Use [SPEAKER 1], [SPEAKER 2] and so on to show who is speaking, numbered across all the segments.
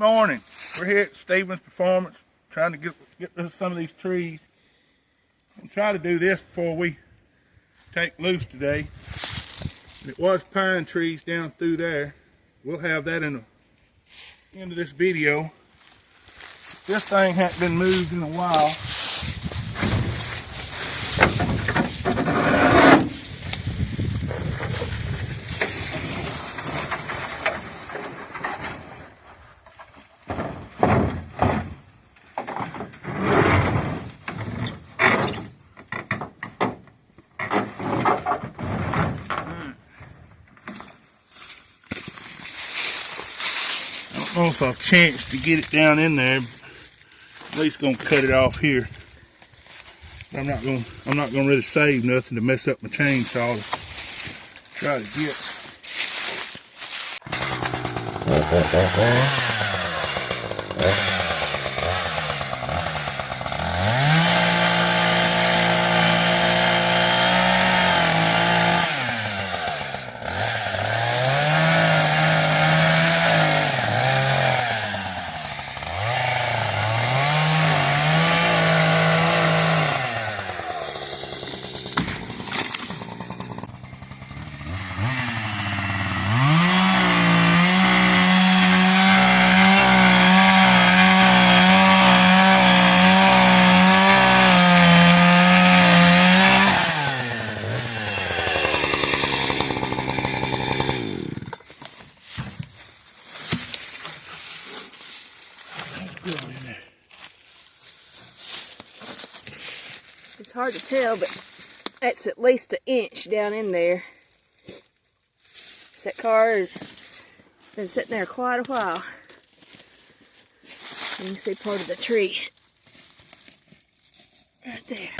[SPEAKER 1] morning. We're here at Stevens Performance trying to get rid of some of these trees. I'm trying to do this before we take loose today. It was pine trees down through there. We'll have that in the end of this video. This thing hasn't been moved in a while. I don't know if I've chanced to get it down in there. At least gonna cut it off here. But I'm not gonna really save nothing to mess up my chainsaw to try to get.
[SPEAKER 2] It's hard to tell, but that's at least an inch down in there. That car has been sitting there quite a while. You can see part of the tree right there.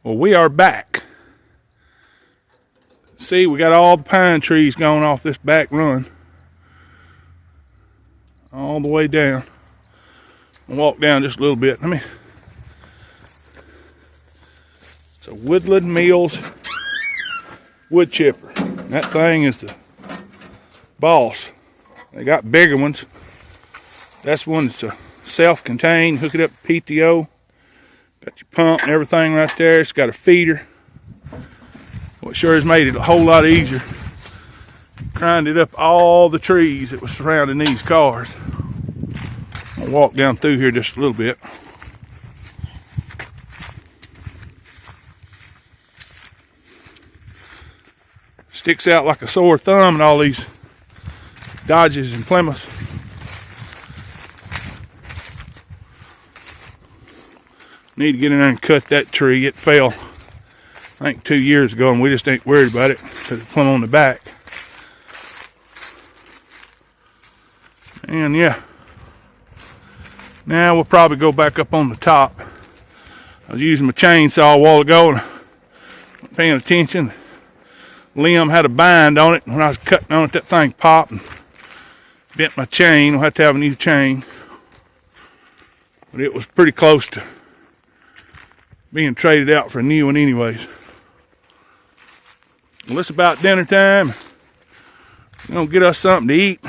[SPEAKER 1] Well, we are back. See, we got all the pine trees going off this back run. All the way down. I'll walk down just a little bit. It's a Woodland Mills wood chipper. That thing is the boss. They got bigger ones. That's one that's self-contained. Hook it up to PTO. Got your pump and everything right there. It's got a feeder. Well, it sure has made it a whole lot easier. Grinded up all the trees that was surrounding these cars. I'll walk down through here just a little bit. Sticks out like a sore thumb in all these Dodges and Plymouths. Need to get in there and cut that tree. It fell, I think, 2 years ago, and we just ain't worried about it because it's plumb on the back. And yeah, now we'll probably go back up on the top. I was using my chainsaw a while ago and wasn't paying attention. Limb had a bind on it, and when I was cutting on it, that thing popped and bent my chain. We'll have to have a new chain. But it was pretty close to being traded out for a new one anyways. Well, it's about dinner time. We're gonna get us something to eat.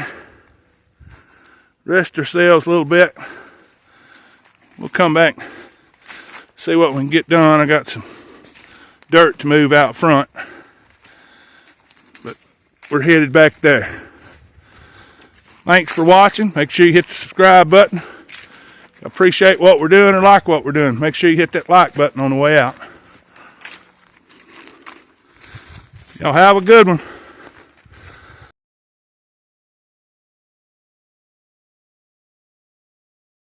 [SPEAKER 1] Rest ourselves a little bit. We'll come back, see what we can get done. I got some dirt to move out front. But we're headed back there. Thanks for watching. Make sure you hit the subscribe button. Appreciate what we're doing or like what we're doing. Make sure you hit that like button on the way out. Y'all have a good one.